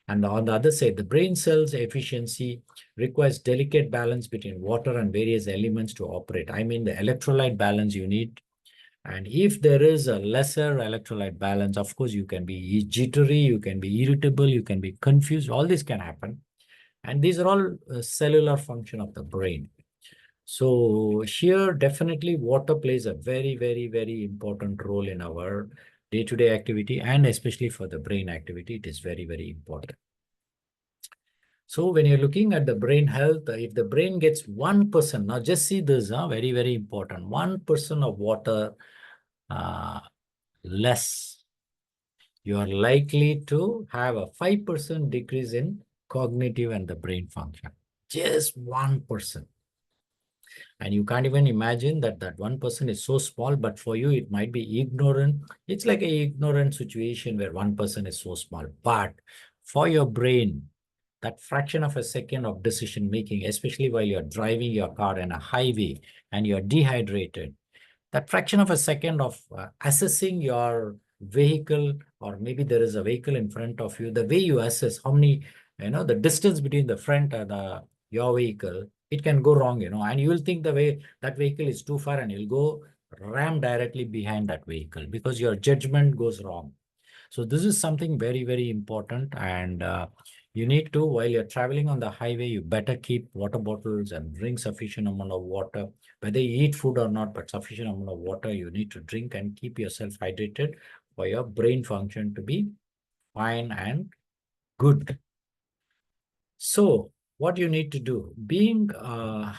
And on the other side, the brain cells efficiency requires delicate balance between water and various elements to operate. I mean, the electrolyte balance you need. And if there is a lesser electrolyte balance, of course, you can be jittery, you can be irritable, you can be confused. All this can happen. And these are all cellular function of the brain. So here, definitely water plays a very, very, very important role in our day-to-day activity, and especially for the brain activity, it is very, very important. So when you're looking at the brain health, if the brain gets 1%, now just see this, very, very important, 1% of water less, you are likely to have a 5% decrease in cognitive and the brain function. Just 1%. And you can't even imagine that that 1% is so small, but for you, it might be ignorant. It's like an ignorant situation where 1% is so small. But for your brain, that fraction of a second of decision making, especially while you're driving your car in a highway and you're dehydrated, that fraction of a second of assessing your vehicle, or maybe there is a vehicle in front of you, the way you assess how many, the distance between the front and your vehicle, it can go wrong, and you will think the way that vehicle is too far and you'll go ram directly behind that vehicle because your judgment goes wrong. So this is something very, very important. And you need to, while you're traveling on the highway, you better keep water bottles and drink sufficient amount of water, whether you eat food or not, but sufficient amount of water you need to drink and keep yourself hydrated for your brain function to be fine and good. So what you need to do, being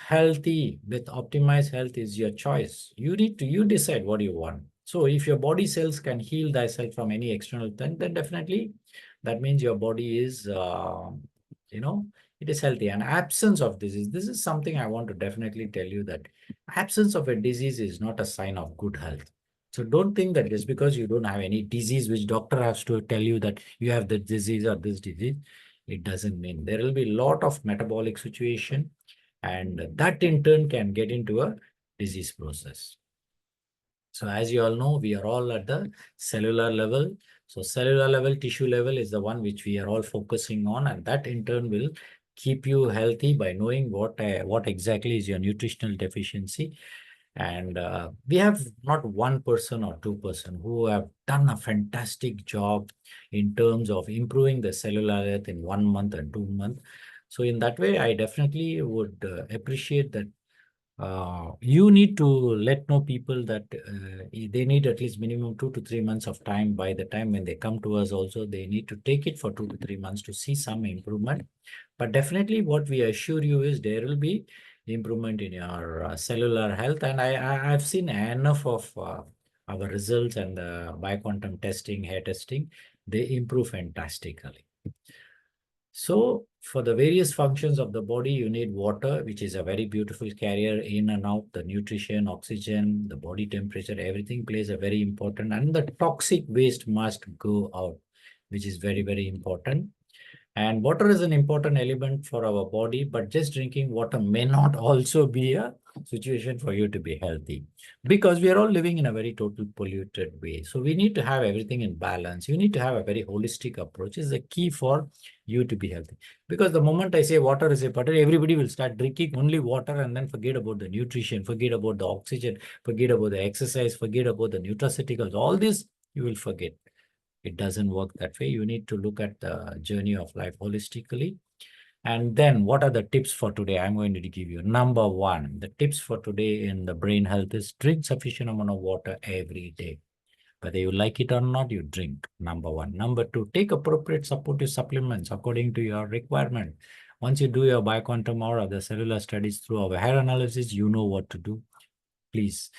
healthy with optimized health is your choice. You decide what you want. So if your body cells can heal thyself from any external thing, then definitely that means your body is, it is healthy. And absence of disease, this is something I want to definitely tell you, that absence of a disease is not a sign of good health. So don't think that just because you don't have any disease, which doctor has to tell you that you have the disease or this disease, it doesn't mean. There will be a lot of metabolic situation, and that in turn can get into a disease process. So as you all know, we are all at the cellular level. So cellular level, tissue level is the one which we are all focusing on, and that in turn will keep you healthy by knowing what exactly is your nutritional deficiency. And we have not one person or two person who have done a fantastic job in terms of improving the cellular health in 1 month and 2 months. So in that way, I definitely would appreciate that you need to let know people that they need at least minimum 2 to 3 months of time. By the time when they come to us also, they need to take it for 2 to 3 months to see some improvement. But definitely what we assure you is there will be improvement in your cellular health. And I've seen enough of our results and the bioquantum testing, hair testing, they improve fantastically. So for the various functions of the body, you need water, which is a very beautiful carrier in and out, the nutrition, oxygen, the body temperature, everything plays a very important, and the toxic waste must go out, which is very, very important. And water is an important element for our body, but just drinking water may not also be a situation for you to be healthy, because we are all living in a very total polluted way. So we need to have everything in balance. You need to have a very holistic approach. Is the key for you to be healthy. Because the moment I say water is important, everybody will start drinking only water and then forget about the nutrition, forget about the oxygen, forget about the exercise, forget about the nutraceuticals. All this you will forget. It doesn't work that way. You need to look at the journey of life holistically. And then what are the tips for today? I'm going to give you. Number one, the tips for today in the brain health is drink sufficient amount of water every day. Whether you like it or not, you drink. Number one. Number two, take appropriate supportive supplements according to your requirement. Once you do your bioquantum or the cellular studies through our hair analysis, you know what to do. Please.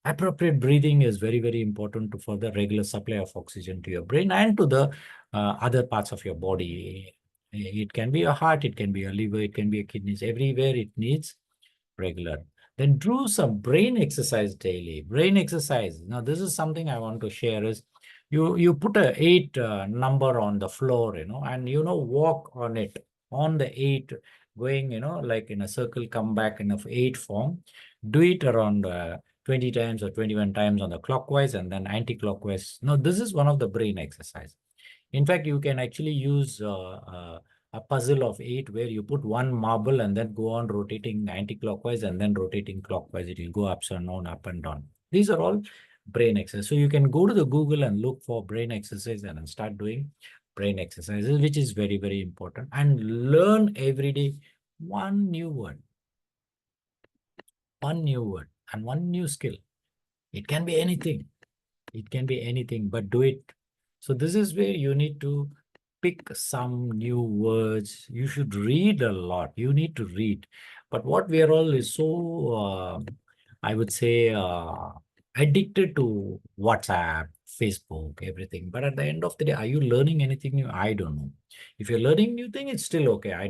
Appropriate breathing is very, very important for the regular supply of oxygen to your brain and to the other parts of your body. It can be a heart, it can be a liver, it can be a kidneys. Everywhere it needs regular. Then do some brain exercise daily. Brain exercise. Now, this is something I want to share is you put a 8 number on the floor, and walk on it, on the 8, going, like in a circle, come back in a 8 form. Do it around 20 times or 21 times on the clockwise and then anti-clockwise. Now, this is one of the brain exercise. In fact, you can actually use a puzzle of 8 where you put one marble and then go on rotating anti-clockwise and then rotating clockwise. It will go up and down, up and down. These are all brain exercises. So you can go to the Google and look for brain exercise and then start doing brain exercises, which is very, very important. And learn every day one new word and one new skill. It can be anything. It can be anything, but do it. So this is where you need to pick some new words. You should read a lot. You need to read. But what we are all is so, I would say, addicted to WhatsApp, Facebook, everything. But at the end of the day, are you learning anything new? I don't know. If you're learning new thing, it's still okay. I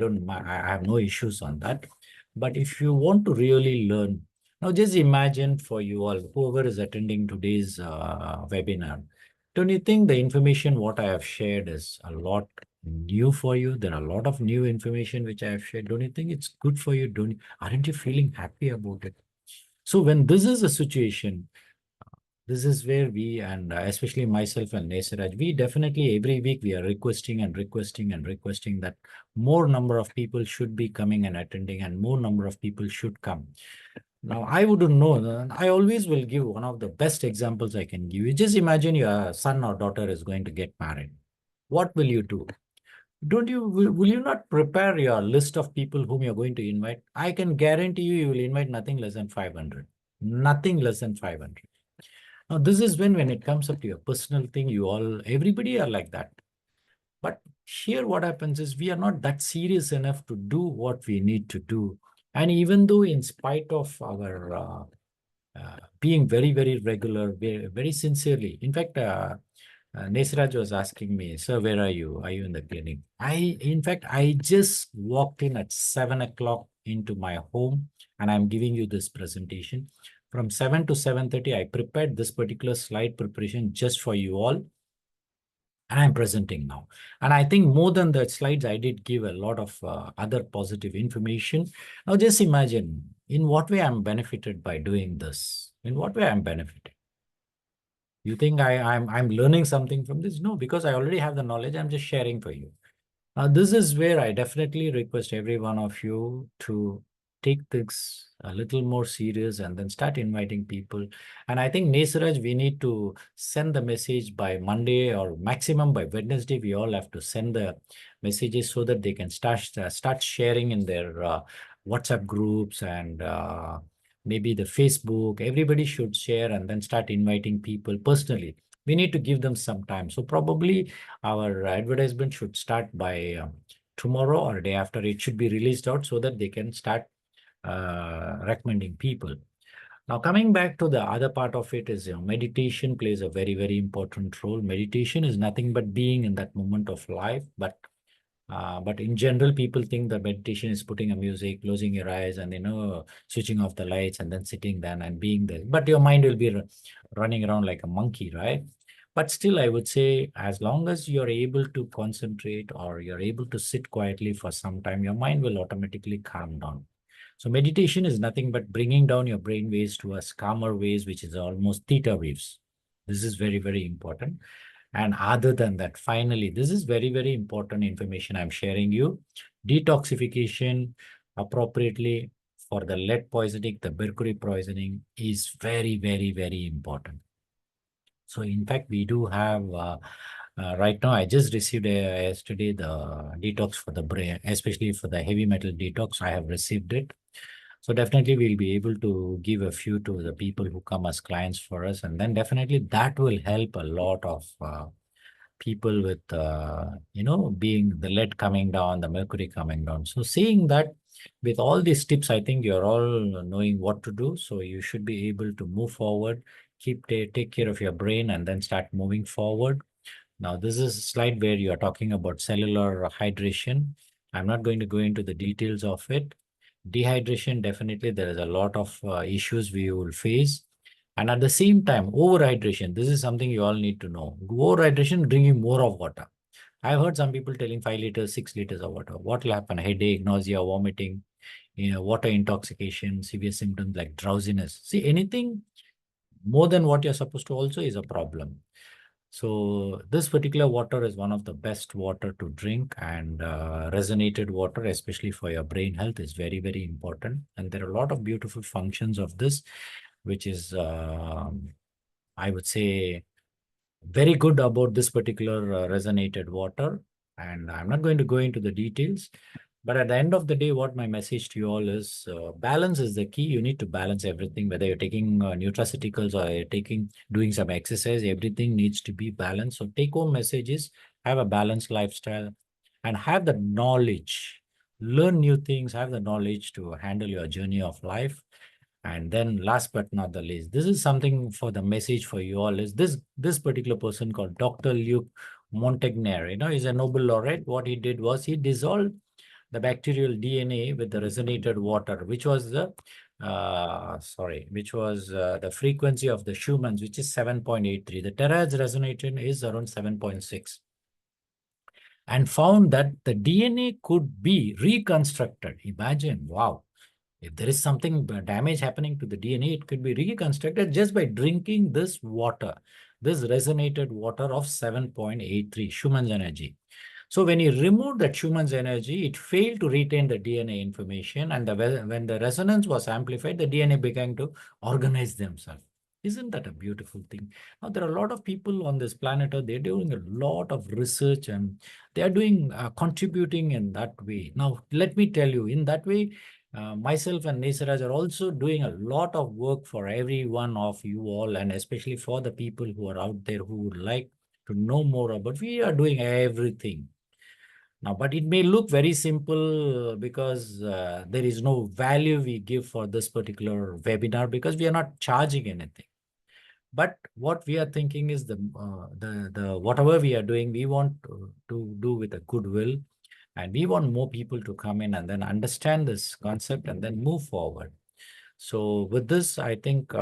have no issues on that. But if you want to really learn, now just imagine for you all, whoever is attending today's webinar, don't you think the information what I have shared is a lot new for you? There are a lot of new information which I have shared. Don't you think it's good for you? Aren't you feeling happy about it? So when this is a situation, this is where we, and especially myself and Nesiraj, we definitely every week we are requesting and requesting and requesting that more number of people should be coming and attending and more number of people should come. Now, I wouldn't know. I always will give one of the best examples I can give you. Just imagine your son or daughter is going to get married. What will you do? Will you not prepare your list of people whom you're going to invite? I can guarantee you, you will invite nothing less than 500. Nothing less than 500. Now, this is when it comes up to your personal thing, everybody are like that. But here what happens is we are not that serious enough to do what we need to do. And even though in spite of our being very, very regular, very, very sincerely, in fact, Nesraj was asking me, sir, where are you? Are you in the clinic? In fact, I just walked in at 7 o'clock into my home and I'm giving you this presentation. From 7 to 7:30, I prepared this particular slide preparation just for you all. And I'm presenting now. And I think more than the slides, I did give a lot of other positive information. Now, just imagine in what way I'm benefited by doing this. In what way I'm benefited? You think I'm learning something from this? No, because I already have the knowledge. I'm just sharing for you. Now, this is where I definitely request every one of you to take this a little more serious and then start inviting people. And I think, Nesraj, we need to send the message by Monday or maximum by Wednesday. We all have to send the messages so that they can start sharing in their WhatsApp groups and maybe the Facebook. Everybody should share and then start inviting people personally. We need to give them some time. So probably our advertisement should start by tomorrow or day after. It should be released out so that they can start recommending people. Now, coming back to the other part of it is, meditation plays a very, very important role. Meditation is nothing but being in that moment of life. But in general, people think that meditation is putting a music, closing your eyes, and switching off the lights, and then sitting down and being there. But your mind will be running around like a monkey, right? But still, I would say, as long as you're able to concentrate or you're able to sit quietly for some time, your mind will automatically calm down. So meditation is nothing but bringing down your brain waves to a calmer waves, which is almost theta waves. This is very, very important. And other than that, finally, this is very, very important information I'm sharing you. Detoxification appropriately for the lead poisoning, the mercury poisoning is very, very, very important. So in fact, we do have, right now, I just received yesterday the detox for the brain, especially for the heavy metal detox. I have received it. So definitely we'll be able to give a few to the people who come as clients for us. And then definitely that will help a lot of people with, being the lead coming down, the mercury coming down. So seeing that with all these tips, I think you're all knowing what to do. So you should be able to move forward, take care of your brain and then start moving forward. Now, this is a slide where you are talking about cellular hydration. I'm not going to go into the details of it. Dehydration, definitely, there is a lot of issues we will face. And at the same time, overhydration, this is something you all need to know. Overhydration, drinking more of water. I've heard some people telling 5 liters, 6 liters of water. What will happen? Headache, nausea, vomiting, water intoxication, severe symptoms like drowsiness. See, anything more than what you're supposed to also is a problem. So this particular water is one of the best water to drink, and resonated water, especially for your brain health, is very, very important. And there are a lot of beautiful functions of this, which is, I would say, very good about this particular resonated water. And I'm not going to go into the details, but at the end of the day, what my message to you all is, balance is the key. You need to balance everything, whether you're taking nutraceuticals or you're doing some exercise, everything needs to be balanced. So take home message is, have a balanced lifestyle and have the knowledge, learn new things, have the knowledge to handle your journey of life. And then last but not the least, this is something for the message for you all, is this particular person called Dr. Luke Montagnier, he's a Nobel laureate. What he did was he dissolved the bacterial DNA with the resonated water, which was the the frequency of the Schumann's, which is 7.83. The terahertz resonation is around 7.6, and found that the DNA could be reconstructed. Imagine, wow. If there is something damage happening to the DNA, it could be reconstructed just by drinking this water, this resonated water of 7.83 Schumann's energy. So when you remove that Schumann's energy, it failed to retain the DNA information, and when the resonance was amplified, the DNA began to organize themselves. Isn't that a beautiful thing? Now, there are a lot of people on this planet Earth, they're doing a lot of research, and they are doing, contributing in that way. Now, let me tell you, in that way, myself and Nesaraj are also doing a lot of work for every one of you all, and especially for the people who are out there who would like to know more about. We are doing everything. Now, but it may look very simple because there is no value we give for this particular webinar because we are not charging anything. But what we are thinking is the whatever we are doing, we want to do with a goodwill, and we want more people to come in and then understand this concept and then move forward. So with this, I think,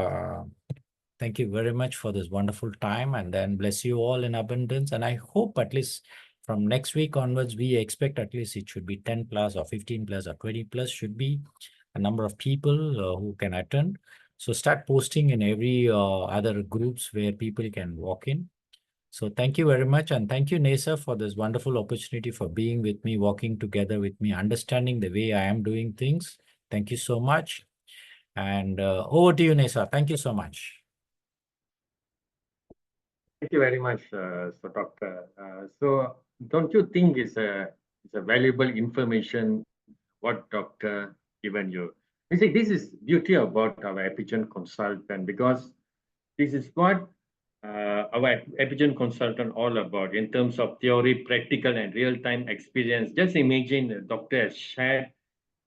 thank you very much for this wonderful time, and then bless you all in abundance. And I hope at least from next week onwards, we expect at least it should be 10 plus or 15 plus or 20 plus should be a number of people who can attend. So start posting in every other groups where people can walk in. So thank you very much. And thank you, Nesa, for this wonderful opportunity for being with me, walking together with me, understanding the way I am doing things. Thank you so much. And over to you, Nesa. Thank you so much. Thank you very much, Doctor. So don't you think it's a valuable information what Doctor given you? You see, this is beauty about our Epigene consultant, because this is what our Epigene consultant all about in terms of theory, practical, and real-time experience. Just imagine the doctor has shared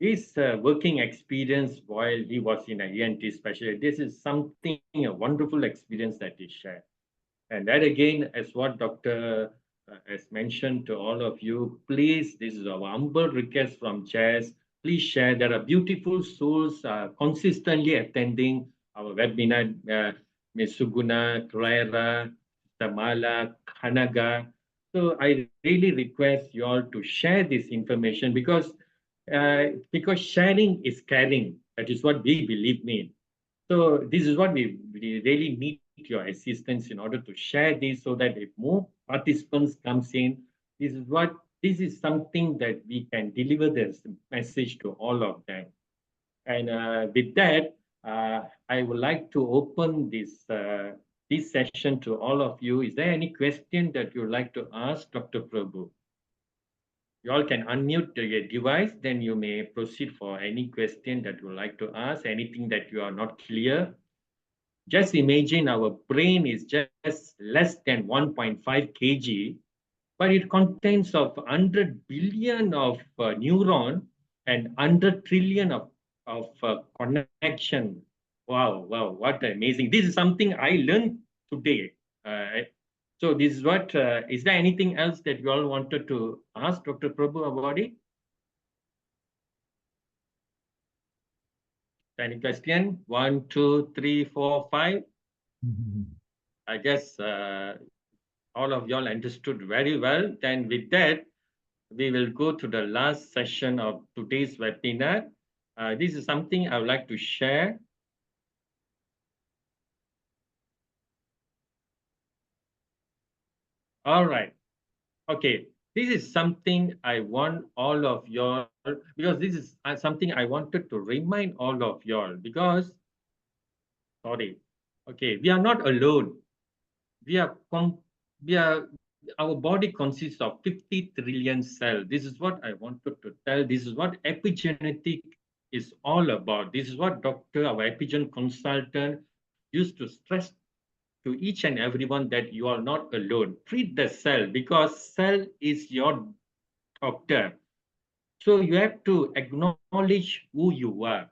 his working experience while he was in an ENT specialist. This is something, a wonderful experience that he shared. And that again, as what Dr. Has mentioned to all of you, please, this is our humble request from Jazz. Please share. There are beautiful souls consistently attending our webinar. Ms. Suguna, Clara, Tamala, Kanaga. So I really request you all to share this information because sharing is caring. That is what we believe in. So this is what we really need your assistance in order to share this, so that if more participants comes in, this is something that we can deliver this message to all of them. And with that, I would like to open this session to all of you. Is there any question that you would like to ask Dr. Prabhu? You all can unmute your device, then you may proceed for any question that you would like to ask, anything that you are not clear. Just imagine our brain is just less than 1.5 kg, but it contains of 100 billion of neuron and 100 trillion of connection. Wow, wow, what amazing. This is something I learned today. So this is what, is there anything else that you all wanted to ask Dr. Prabhu about it? Any question? 1, 2, 3, 4, 5. I guess all of y'all understood very well. Then with that, we will go to the last session of today's webinar. This is something I would like to share. All right. Okay. This is something I want all of y'all, because this is something I wanted to remind all of y'all, because, sorry. Okay, we are not alone. We are, we are, our body consists of 50 trillion cells. This is what I wanted to tell. This is what epigenetic is all about. This is what our epigen consultant used to stress to each and everyone, that you are not alone. Treat the cell, because cell is your doctor. So you have to acknowledge who you are.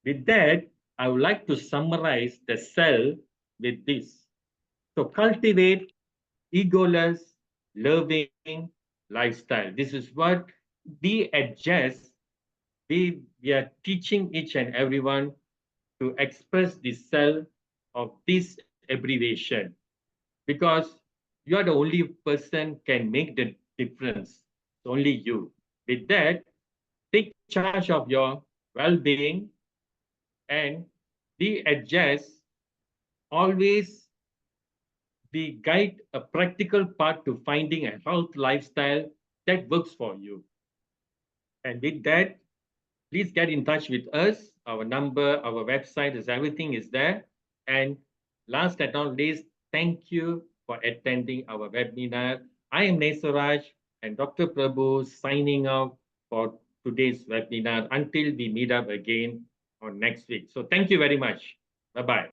With that, I would like to summarize the cell with this. So cultivate egoless, loving lifestyle. This is what we adjust. We are teaching each and everyone to express the cell of this abbreviation, because you are the only person can make the difference. It's only you. With that, take charge of your well-being and be adjust. Always be guide a practical path to finding a health lifestyle that works for you. And with that, please get in touch with us. Our number, our website, is everything is there. And last but not least, thank you for attending our webinar. I am Nesaraj and Dr. Prabhu signing out for today's webinar until we meet up again on next week. So thank you very much. Bye-bye.